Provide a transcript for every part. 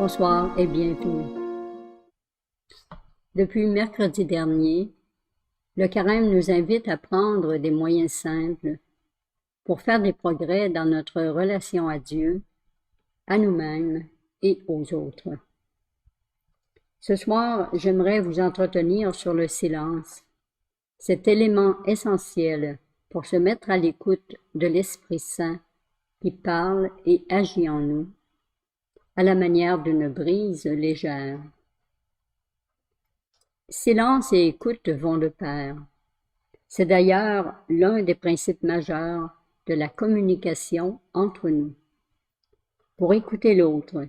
Bonsoir et bienvenue. Depuis mercredi dernier, le Carême nous invite à prendre des moyens simples pour faire des progrès dans notre relation à Dieu, à nous-mêmes et aux autres. Ce soir, j'aimerais vous entretenir sur le silence, cet élément essentiel pour se mettre à l'écoute de l'Esprit Saint qui parle et agit en nous, à la manière d'une brise légère. Silence et écoute vont de pair. C'est d'ailleurs l'un des principes majeurs de la communication entre nous. Pour écouter l'autre,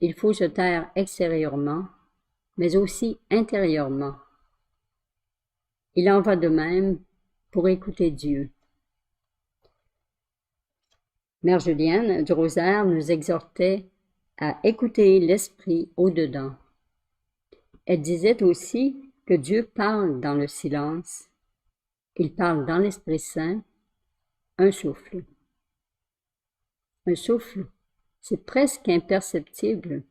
il faut se taire extérieurement, mais aussi intérieurement. Il en va de même pour écouter Dieu. Mère Julienne du Rosaire nous exhortait à écouter l'Esprit au-dedans. Elle disait aussi que Dieu parle dans le silence. Il parle dans l'Esprit Saint, un souffle. Un souffle, c'est presque imperceptible.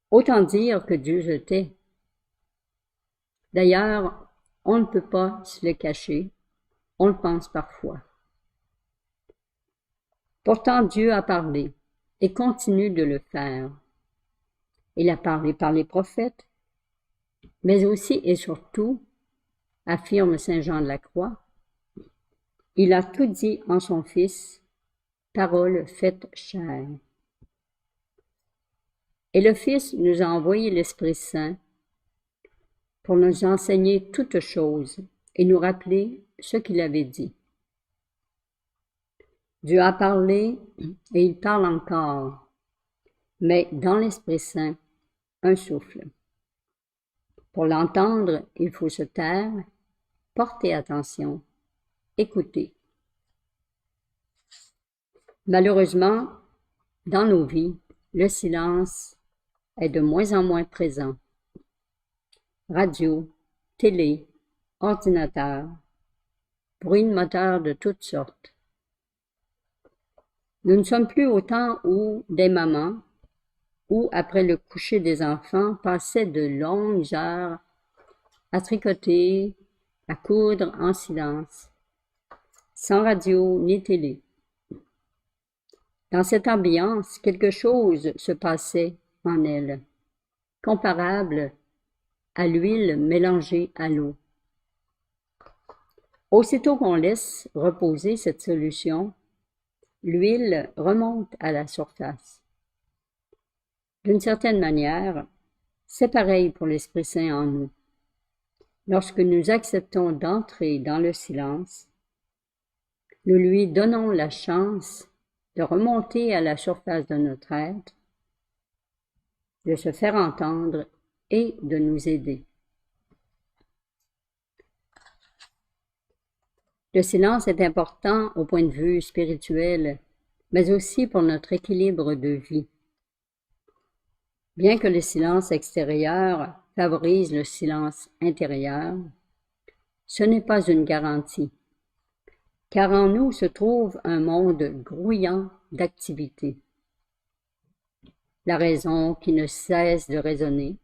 Autant dire que Dieu se tait. D'ailleurs, on ne peut pas se le cacher, on le pense parfois. Pourtant, Dieu a parlé et continue de le faire. Il a parlé par les prophètes, mais aussi et surtout, affirme saint Jean de la Croix, il a tout dit en son Fils, parole faite chair. Et le Fils nous a envoyé l'Esprit Saint pour nous enseigner toutes choses et nous rappeler ce qu'il avait dit. Dieu a parlé et il parle encore, mais dans l'Esprit Saint, un souffle. Pour l'entendre, il faut se taire, porter attention, écouter. Malheureusement, dans nos vies, le silence est de moins en moins présent. Radio, télé, ordinateur, bruit de moteur de toutes sortes. Nous ne sommes plus au temps où des mamans, où après le coucher des enfants, passaient de longues heures à tricoter, à coudre en silence, sans radio ni télé. Dans cette ambiance, quelque chose se passait en elles, comparable à l'huile mélangée à l'eau. Aussitôt qu'on laisse reposer cette solution, l'huile remonte à la surface. D'une certaine manière, c'est pareil pour l'Esprit Saint en nous. Lorsque nous acceptons d'entrer dans le silence, nous lui donnons la chance de remonter à la surface de notre être, de se faire entendre et de nous aider. Le silence est important au point de vue spirituel, mais aussi pour notre équilibre de vie. Bien que le silence extérieur favorise le silence intérieur, ce n'est pas une garantie, car en nous se trouve un monde grouillant d'activité. La raison qui ne cesse de résonner,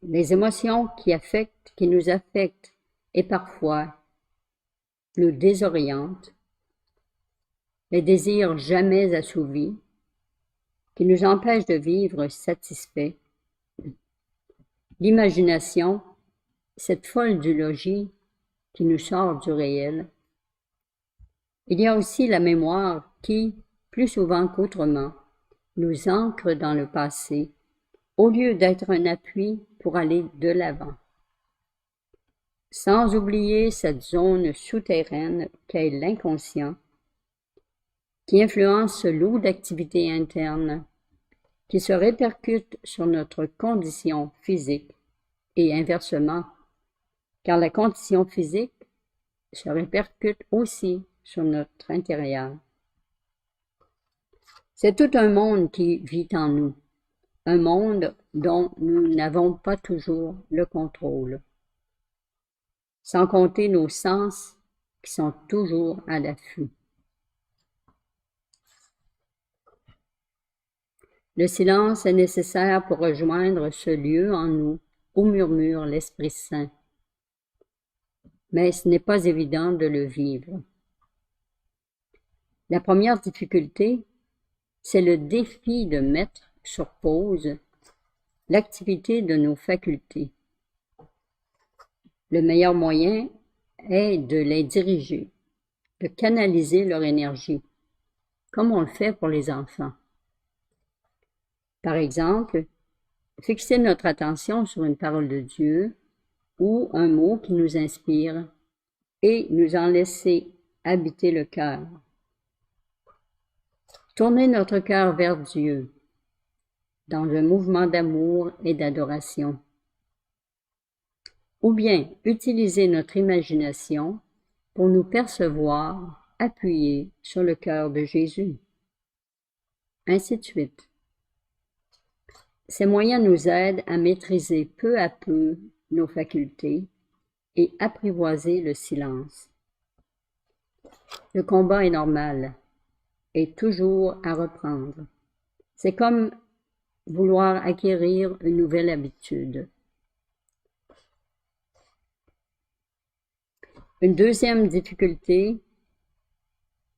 les émotions qui nous affectent et parfois nous désorientent, les désirs jamais assouvis qui nous empêchent de vivre satisfaits, l'imagination, cette folle du logis qui nous sort du réel. Il y a aussi la mémoire qui, plus souvent qu'autrement, nous ancre dans le passé, au lieu d'être un appui pour aller de l'avant. Sans oublier cette zone souterraine qu'est l'inconscient, qui influence ce lot d'activités internes, qui se répercute sur notre condition physique et inversement, car la condition physique se répercute aussi sur notre intérieur. C'est tout un monde qui vit en nous, un monde dont nous n'avons pas toujours le contrôle, sans compter nos sens qui sont toujours à l'affût. Le silence est nécessaire pour rejoindre ce lieu en nous où murmure l'Esprit Saint. Mais ce n'est pas évident de le vivre. La première difficulté, c'est le défi de mettre sur pause l'activité de nos facultés. Le meilleur moyen est de les diriger, de canaliser leur énergie, comme on le fait pour les enfants. Par exemple, fixer notre attention sur une parole de Dieu ou un mot qui nous inspire et nous en laisser habiter le cœur. Tourner notre cœur vers Dieu dans un mouvement d'amour et d'adoration. Ou bien utiliser notre imagination pour nous percevoir appuyés sur le cœur de Jésus. Ainsi de suite. Ces moyens nous aident à maîtriser peu à peu nos facultés et apprivoiser le silence. Le combat est normal et toujours à reprendre. C'est comme vouloir acquérir une nouvelle habitude. Une deuxième difficulté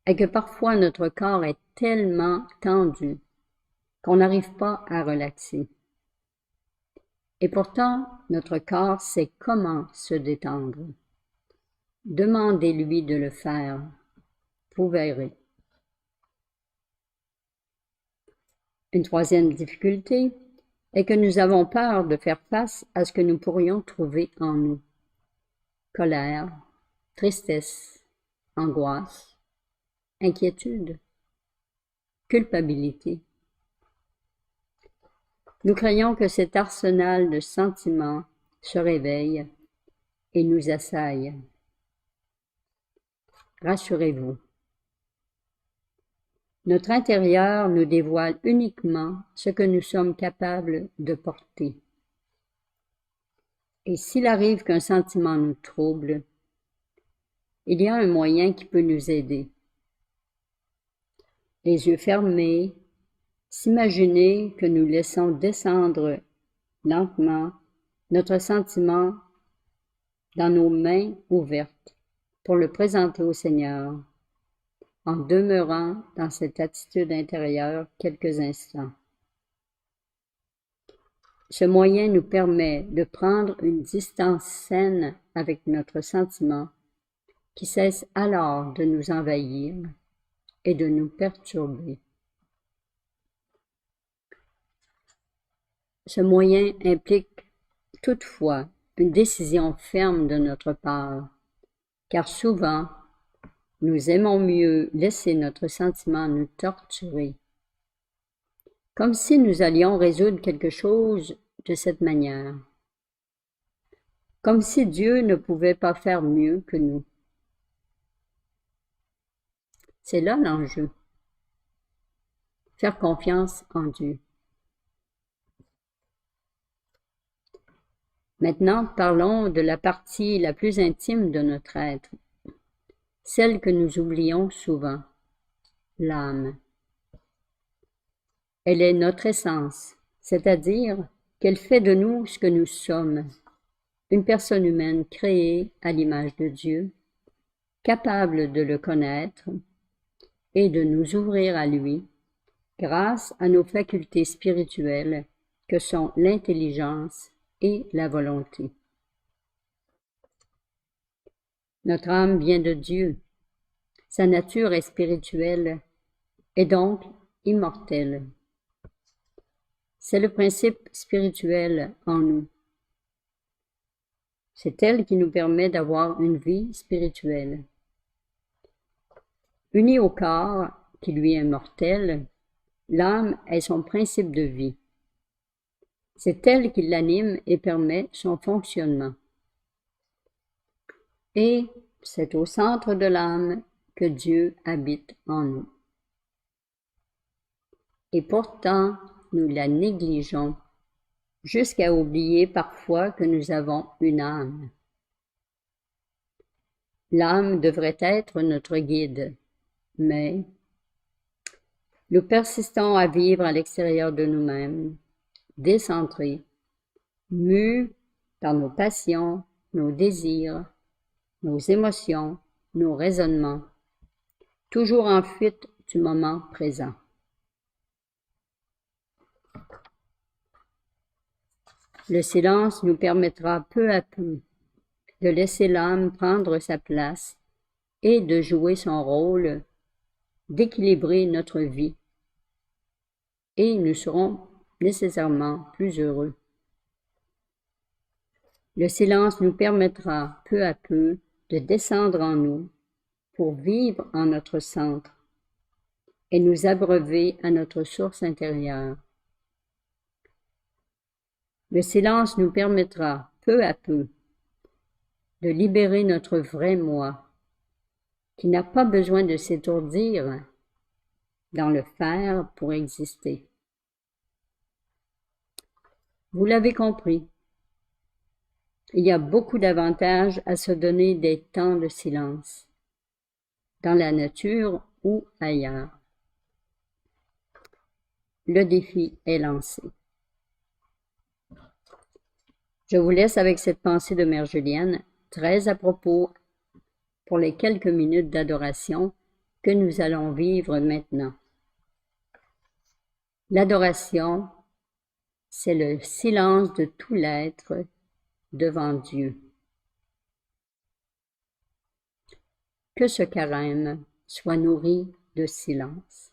est que parfois notre corps est tellement tendu qu'on n'arrive pas à relaxer. Et pourtant, notre corps sait comment se détendre. Demandez-lui de le faire. Vous verrez. Une troisième difficulté est que nous avons peur de faire face à ce que nous pourrions trouver en nous. Colère, tristesse, angoisse, inquiétude, culpabilité. Nous craignons que cet arsenal de sentiments se réveille et nous assaille. Rassurez-vous. Notre intérieur nous dévoile uniquement ce que nous sommes capables de porter. Et s'il arrive qu'un sentiment nous trouble, il y a un moyen qui peut nous aider. Les yeux fermés, s'imaginer que nous laissons descendre lentement notre sentiment dans nos mains ouvertes pour le présenter au Seigneur, en demeurant dans cette attitude intérieure quelques instants. Ce moyen nous permet de prendre une distance saine avec notre sentiment qui cesse alors de nous envahir et de nous perturber. Ce moyen implique toutefois une décision ferme de notre part, car souvent, nous aimons mieux laisser notre sentiment nous torturer, comme si nous allions résoudre quelque chose de cette manière, comme si Dieu ne pouvait pas faire mieux que nous. C'est là l'enjeu. Faire confiance en Dieu. Maintenant, parlons de la partie la plus intime de notre être, celle que nous oublions souvent, l'âme. Elle est notre essence, c'est-à-dire qu'elle fait de nous ce que nous sommes, une personne humaine créée à l'image de Dieu, capable de le connaître et de nous ouvrir à lui grâce à nos facultés spirituelles que sont l'intelligence et la volonté. Notre âme vient de Dieu. Sa nature est spirituelle et donc immortelle. C'est le principe spirituel en nous. C'est elle qui nous permet d'avoir une vie spirituelle. Unie au corps, qui lui est mortel, l'âme est son principe de vie. C'est elle qui l'anime et permet son fonctionnement. Et c'est au centre de l'âme que Dieu habite en nous. Et pourtant, nous la négligeons jusqu'à oublier parfois que nous avons une âme. L'âme devrait être notre guide, mais Nous persistons à vivre à l'extérieur de nous-mêmes, décentrés, mus par nos passions, nos désirs, nos émotions, nos raisonnements, toujours en fuite du moment présent. Le silence nous permettra peu à peu de laisser l'âme prendre sa place et de jouer son rôle d'équilibrer notre vie, et nous serons nécessairement plus heureux. Le silence nous permettra peu à peu de descendre en nous pour vivre en notre centre et nous abreuver à notre source intérieure. Le silence nous permettra peu à peu de libérer notre vrai moi, qui n'a pas besoin de s'étourdir dans le faire pour exister. Vous l'avez compris, il y a beaucoup d'avantages à se donner des temps de silence, dans la nature ou ailleurs. Le défi est lancé. Je vous laisse avec cette pensée de Mère Julienne, très à propos pour les quelques minutes d'adoration que nous allons vivre maintenant. L'adoration, c'est le silence de tout l'être devant Dieu. Que ce carême soit nourri de silence.